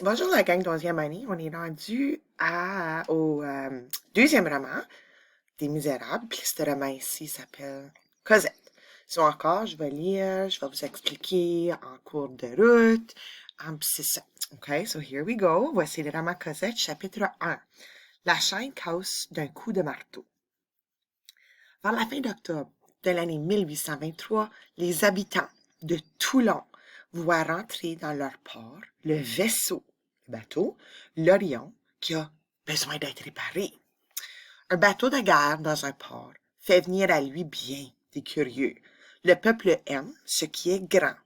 Bonjour la gang d'onzième année. On est rendu au deuxième roman des Misérables. Puis ce roman ici s'appelle Cosette. So encore, je vais lire, je vais vous expliquer en cours de route. Puis c'est ça. OK, so here we go. Voici le roman Cosette, chapitre 1. La chaîne casse d'un coup de marteau. Vers la fin d'octobre de l'année 1823, les habitants de Toulon voient rentrer dans leur port le vaisseau, le bateau, l'Orion, qui a besoin d'être réparé. Un bateau de guerre dans un port fait venir à lui bien des curieux. Le peuple aime ce qui est grand.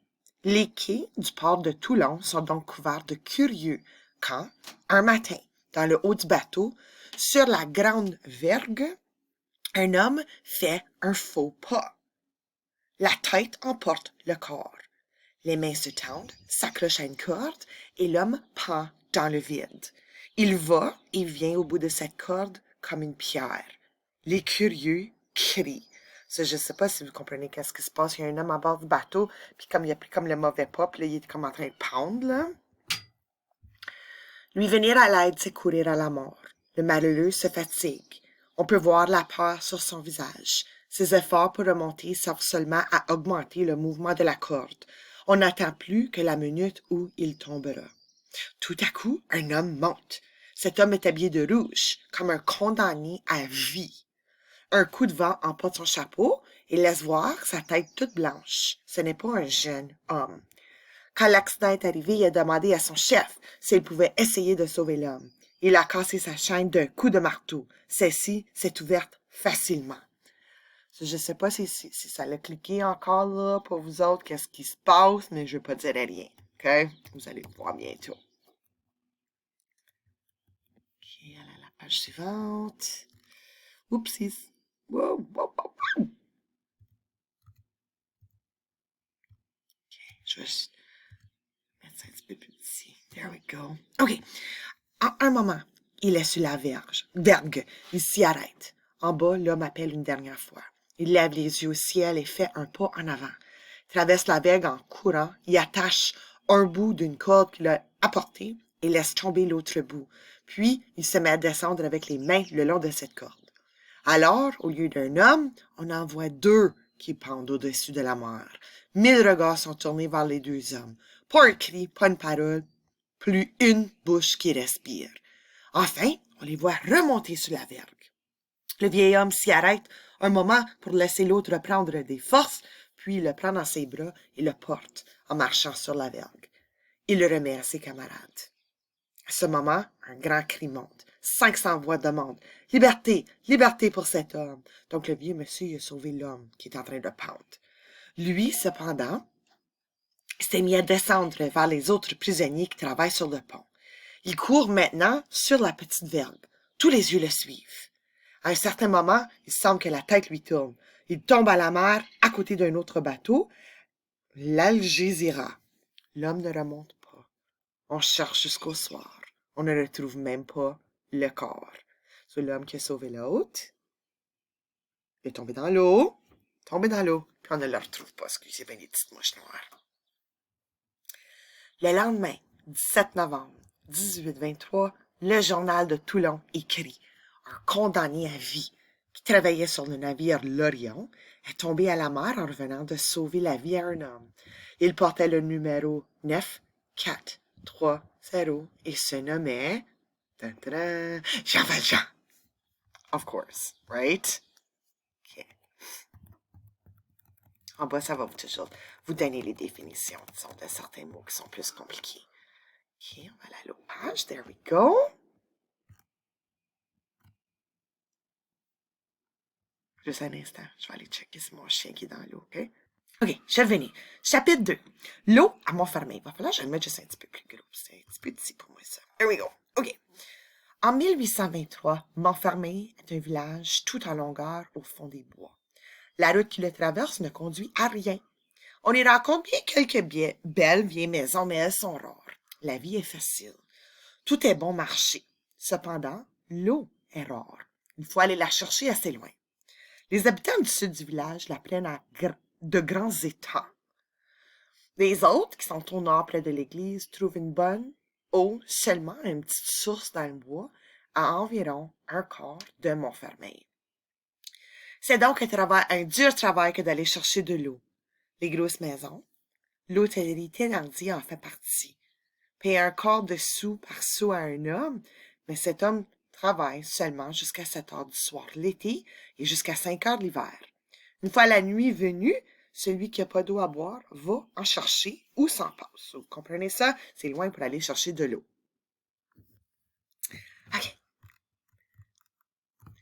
Les quais du port de Toulon sont donc couverts de curieux quand, un matin, dans le haut du bateau, sur la grande vergue, un homme fait un faux pas. La tête emporte le corps. Les mains se tendent, s'accrochent à une corde et l'homme pend dans le vide. Il va et vient au bout de cette corde comme une pierre. Les curieux crient. Ça, je sais pas si vous comprenez qu'est-ce qui se passe. Il y a un homme à bord du bateau, puis comme il a pris comme le mauvais pas, puis là, il est comme en train de pendre, là. Lui venir à l'aide, c'est courir à la mort. Le malheureux se fatigue. On peut voir la peur sur son visage. Ses efforts pour remonter servent seulement à augmenter le mouvement de la corde. On n'attend plus que la minute où il tombera. Tout à coup, un homme monte. Cet homme est habillé de rouge, comme un condamné à vie. Un coup de vent emporte son chapeau et laisse voir sa tête toute blanche. Ce n'est pas un jeune homme. Quand l'accident est arrivé, il a demandé à son chef s'il pouvait essayer de sauver l'homme. Il a cassé sa chaîne d'un coup de marteau. Celle-ci s'est ouverte facilement. Je ne sais pas si ça l'a cliqué encore là pour vous autres, qu'est-ce qui se passe, mais je ne vais pas dire rien. OK? Vous allez voir bientôt. OK, allez à la page suivante. Oupsies. Wow, wow, wow, wow. OK, je vais juste mettre ça un petit peu plus petit. There we go. OK. En un moment, il est sur la vergue. Il s'y arrête. En bas, l'homme appelle une dernière fois. Il lève les yeux au ciel et fait un pas en avant. Traverse la vergue en courant, y attache un bout d'une corde qu'il a apportée et laisse tomber l'autre bout. Puis, il se met à descendre avec les mains le long de cette corde. Alors, au lieu d'un homme, on en voit deux qui pendent au-dessus de la mer. 1000 regards sont tournés vers les deux hommes. Pas un cri, pas une parole, plus une bouche qui respire. Enfin, on les voit remonter sur la vergue. Le vieil homme s'y arrête un moment pour laisser l'autre reprendre des forces, puis le prend dans ses bras et le porte en marchant sur la vergue. Il le remet à ses camarades. À ce moment, un grand cri monte. 500 voix demandent « Liberté! Liberté pour cet homme! » Donc le vieux monsieur a sauvé l'homme qui est en train de pendre. Lui, cependant, s'est mis à descendre vers les autres prisonniers qui travaillent sur le pont. Il court maintenant sur la petite vergue. Tous les yeux le suivent. À un certain moment, il semble que la tête lui tourne. Il tombe à la mer à côté d'un autre bateau, l'Algésiras. L'homme ne remonte pas. On cherche jusqu'au soir. On ne retrouve même pas le corps. C'est l'homme qui a sauvé l'autre. Il est tombé dans l'eau. Puis on ne le retrouve pas. Excusez bien les petites mouches noires. Le lendemain, 17 novembre 1823, le journal de Toulon écrit un condamné à vie qui travaillait sur le navire l'Orion est tombé à la mer en revenant de sauver la vie à un homme. Il portait le numéro 9430 et se nommait Jean Valjean. Of course, right? Okay. En bas, ça va toujours vous donner les définitions, disons, de certains mots qui sont plus compliqués. OK, on va aller à l'autre page. There we go. Juste un instant, je vais aller checker si mon chien qui est dans l'eau, OK? OK, je vais revenir. Chapitre 2. L'eau à Montfermeil. Il va falloir que je le mette juste un petit peu plus gros. C'est un petit peu petit pour moi, ça. Here we go. OK. En 1823, Montfermeil est un village tout en longueur au fond des bois. La route qui le traverse ne conduit à rien. On y rencontre bien quelques belles vieilles maisons, mais elles sont rares. La vie est facile. Tout est bon marché. Cependant, l'eau est rare. Il faut aller la chercher assez loin. Les habitants du sud du village la prennent à de grands étangs. Les autres, qui sont au nord près de l'église, trouvent une bonne eau seulement à une petite source dans le bois, à environ un quart de Montfermeil. C'est donc un dur travail que d'aller chercher de l'eau. Les grosses maisons, l'hôtellerie Thénardier en fait partie. Paye un quart de sou par sou à un homme, mais cet homme travaille seulement jusqu'à 7 heures du soir l'été et jusqu'à 5 heures l'hiver. Une fois la nuit venue, celui qui n'a pas d'eau à boire va en chercher ou s'en passe. Vous comprenez ça? C'est loin pour aller chercher de l'eau. OK.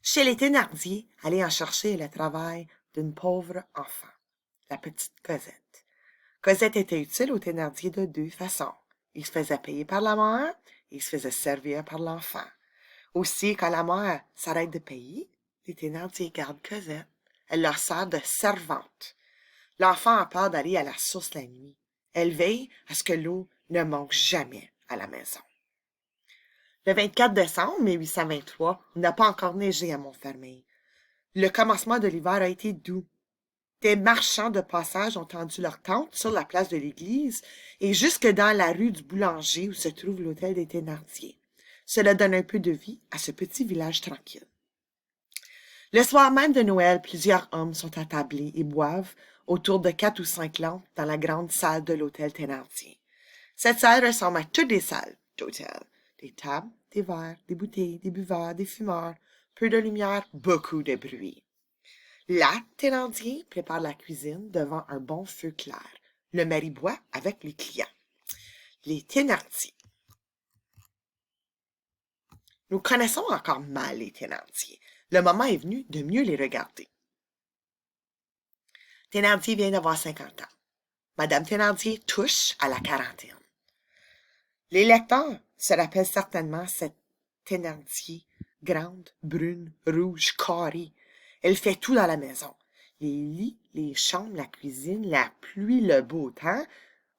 Chez les Thénardier, aller en chercher le travail d'une pauvre enfant, la petite Cosette. Cosette était utile aux Thénardier de deux façons. Il se faisait payer par la mère et il se faisait servir par l'enfant. Aussi, quand la mère s'arrête de payer, les Thénardier gardent Cosette. Elle leur sert de servante. L'enfant a peur d'aller à la source la nuit. Elle veille à ce que l'eau ne manque jamais à la maison. Le 24 décembre 1823, il n'a pas encore neigé à Montfermeil. Le commencement de l'hiver a été doux. Des marchands de passage ont tendu leurs tentes sur la place de l'église et jusque dans la rue du Boulanger où se trouve l'hôtel des Thénardier. Cela donne un peu de vie à ce petit village tranquille. Le soir même de Noël, plusieurs hommes sont attablés et boivent autour de 4 ou 5 lampes dans la grande salle de l'hôtel Thénardier. Cette salle ressemble à toutes les salles d'hôtel. Des tables, des verres, des bouteilles, des buveurs, des fumeurs, peu de lumière, beaucoup de bruit. La Thénardier prépare la cuisine devant un bon feu clair. Le mari boit avec les clients. Les Thénardier. Nous connaissons encore mal les Thénardier. Le moment est venu de mieux les regarder. Thénardier vient d'avoir 50 ans. Madame Thénardier touche à la quarantaine. Les lecteurs se rappellent certainement cette Thénardier, grande, brune, rouge, carrée. Elle fait tout dans la maison. Les lits, les chambres, la cuisine, la pluie, le beau temps.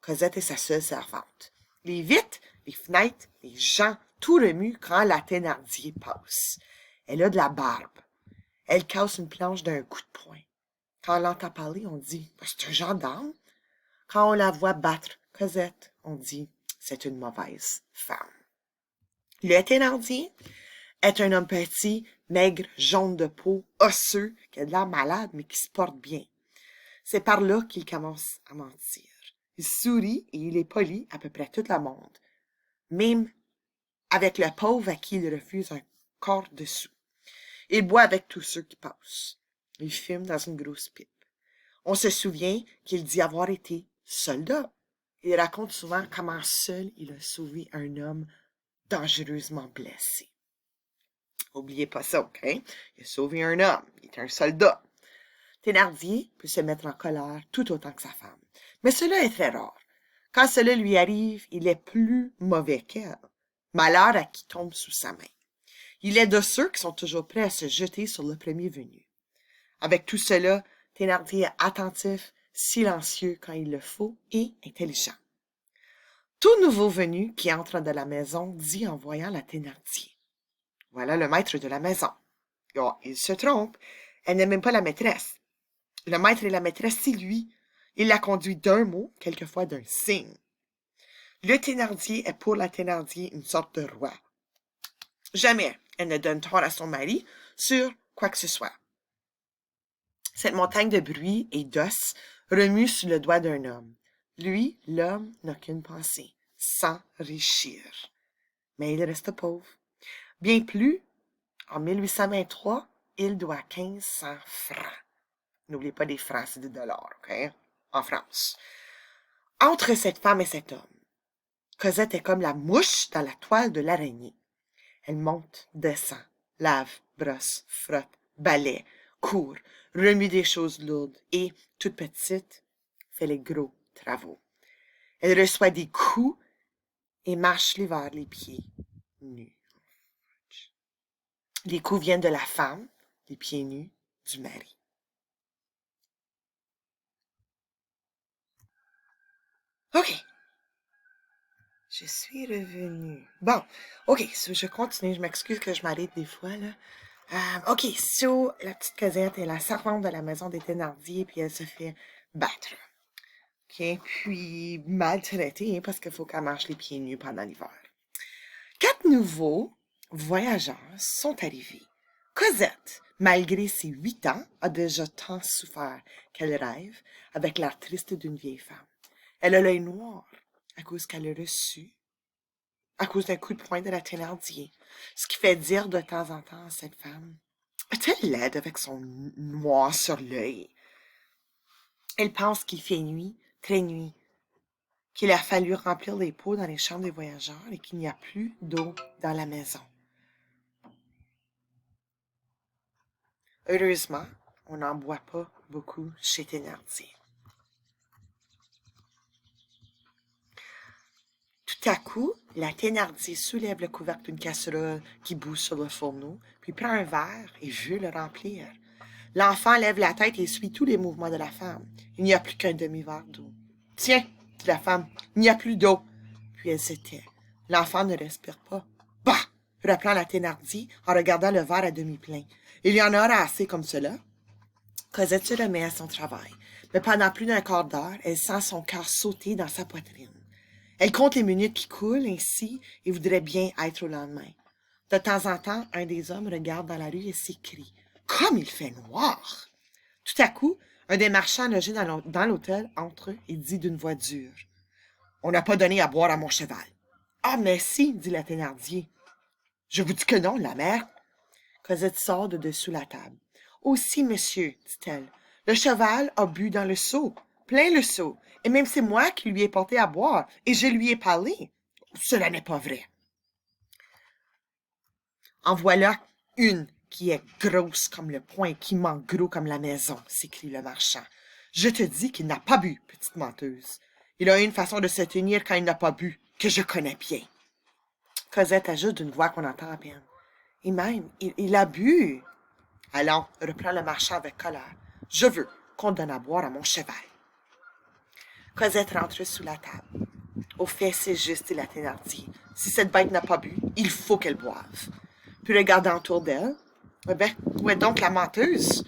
Cosette est sa seule servante. Les vitres, les fenêtres, les gens, tout remue quand la Thénardier passe. Elle a de la barbe. Elle casse une planche d'un coup de poing. Quand on l'entend parler, on dit « C'est un gendarme ». Quand on la voit battre Cosette, on dit « C'est une mauvaise femme ». Le Thénardier est un homme petit, maigre, jaune de peau, osseux, qui a de l'air malade, mais qui se porte bien. C'est par là qu'il commence à mentir. Il sourit et il est poli à peu près tout le monde, même avec le pauvre à qui il refuse un quart de sou. Il boit avec tous ceux qui passent. Il fume dans une grosse pipe. On se souvient qu'il dit avoir été soldat. Il raconte souvent comment seul il a sauvé un homme dangereusement blessé. Oubliez pas ça, OK? Il a sauvé un homme. Il est un soldat. Thénardier peut se mettre en colère tout autant que sa femme. Mais cela est très rare. Quand cela lui arrive, il est plus mauvais qu'elle. Malheur à qui tombe sous sa main. Il est de ceux qui sont toujours prêts à se jeter sur le premier venu. Avec tout cela, Thénardier est attentif, silencieux quand il le faut et intelligent. Tout nouveau venu qui entre dans la maison dit en voyant la Thénardier. Voilà le maître de la maison. Oh, il se trompe. Elle n'est même pas la maîtresse. Le maître et la maîtresse, c'est lui. Il la conduit d'un mot, quelquefois d'un signe. Le Thénardier est pour la Thénardier une sorte de roi. Jamais elle ne donne tort à son mari sur quoi que ce soit. Cette montagne de bruit et d'os remue sous le doigt d'un homme. Lui, l'homme, n'a qu'une pensée, s'enrichir. Mais il reste pauvre. Bien plus, en 1823, il doit 1500 francs. N'oubliez pas des francs, c'est des dollars, OK? En France. Entre cette femme et cet homme, Cosette est comme la mouche dans la toile de l'araignée. Elle monte, descend, lave, brosse, frotte, balaie, court, remue des choses lourdes et, toute petite, fait les gros travaux. Elle reçoit des coups et marche l'hiver les pieds nus. Les coups viennent de la femme, les pieds nus du mari. OK. Je suis revenue. Bon, OK, je continue. Je m'excuse que je m'arrête des fois, là. OK, la petite Cosette est la servante de la maison des Thénardier, puis elle se fait battre. OK, puis maltraitée, hein, parce qu'il faut qu'elle marche les pieds nus pendant l'hiver. 4 nouveaux voyageurs sont arrivés. Cosette, malgré ses 8 ans, a déjà tant souffert qu'elle rêve avec l'air triste d'une vieille femme. Elle a l'œil noir à cause qu'elle a reçu, à cause d'un coup de poing de la Thénardier, ce qui fait dire de temps en temps à cette femme: est-elle laide avec son noir sur l'œil? Elle pense qu'il fait nuit, très nuit, qu'il a fallu remplir les pots dans les chambres des voyageurs et qu'il n'y a plus d'eau dans la maison. Heureusement, on n'en boit pas beaucoup chez Thénardier. Tout à coup, la Thénardier soulève le couvercle d'une casserole qui bouge sur le fourneau, puis prend un verre et veut le remplir. L'enfant lève la tête et suit tous les mouvements de la femme. Il n'y a plus qu'un demi-verre d'eau. « Tiens, dit la femme, il n'y a plus d'eau. » Puis elle se tait. L'enfant ne respire pas. « Bah !» reprend la Thénardier en regardant le verre à demi plein. « Il y en aura assez comme cela. » Cosette se remet à son travail, mais pendant plus d'un quart d'heure, elle sent son cœur sauter dans sa poitrine. Elle compte les minutes qui coulent ainsi et voudrait bien être au lendemain. De temps en temps, un des hommes regarde dans la rue et s'écrie: « Comme il fait noir! » Tout à coup, un des marchands logés dans l'hôtel entre et dit d'une voix dure: « On n'a pas donné à boire à mon cheval. »« Ah, mais si, dit la Thénardier. »« Je vous dis que non, la mère. » Cosette sort de dessous la table. « Aussi, monsieur, dit-elle, le cheval a bu dans le seau, plein le seau, et même c'est moi qui lui ai porté à boire, et je lui ai parlé. Cela n'est pas vrai. » « En voilà une qui est grosse comme le poing et qui ment gros comme la maison, » s'écrie le marchand. « Je te dis qu'il n'a pas bu, petite menteuse. Il a une façon de se tenir quand il n'a pas bu, que je connais bien. » Cosette ajoute d'une voix qu'on entend à peine: « Et même, il a bu. »« Allons, reprend le marchand avec colère. Je veux qu'on donne à boire à mon cheval. » Cosette rentre sous la table. « Au fait, c'est juste, dit la Thénardier. Si cette bête n'a pas bu, il faut qu'elle boive. » Puis regardant autour d'elle, « Eh bien, où est donc la menteuse? »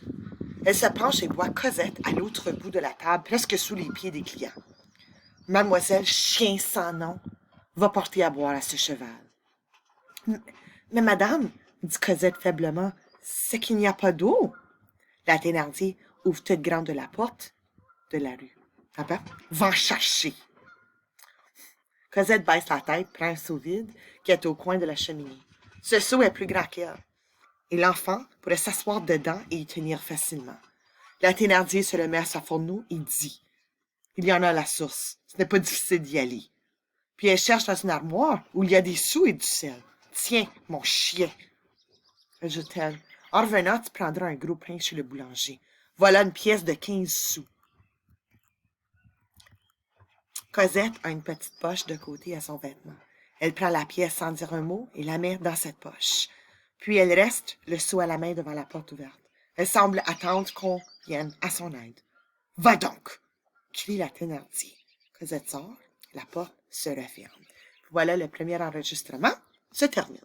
Elle se penche et voit Cosette à l'autre bout de la table, presque sous les pieds des clients. « Mademoiselle Chien sans nom va porter à boire à ce cheval. »« Mais madame, dit Cosette faiblement, c'est qu'il n'y a pas d'eau. » La Thénardier ouvre toute grande la porte de la rue. « Ah ben, va en chercher. » Cosette baisse la tête, prend un seau vide qui est au coin de la cheminée. Ce seau est plus grand qu'elle, et l'enfant pourrait s'asseoir dedans et y tenir facilement. La Thénardier se le met à sa fourneau et dit: « Il y en a à la source, ce n'est pas difficile d'y aller. » Puis elle cherche dans une armoire où il y a des sous et du sel. « Tiens, mon chien, » ajoute-t-elle. « En revenant, tu prendras un gros pain chez le boulanger. Voilà une pièce de 15 sous. » Cosette a une petite poche de côté à son vêtement. Elle prend la pièce sans dire un mot et la met dans cette poche. Puis elle reste, le seau à la main devant la porte ouverte. Elle semble attendre qu'on vienne à son aide. « Va donc !» crie la Thénardier. Cosette sort, la porte se referme. Voilà, le premier enregistrement se termine.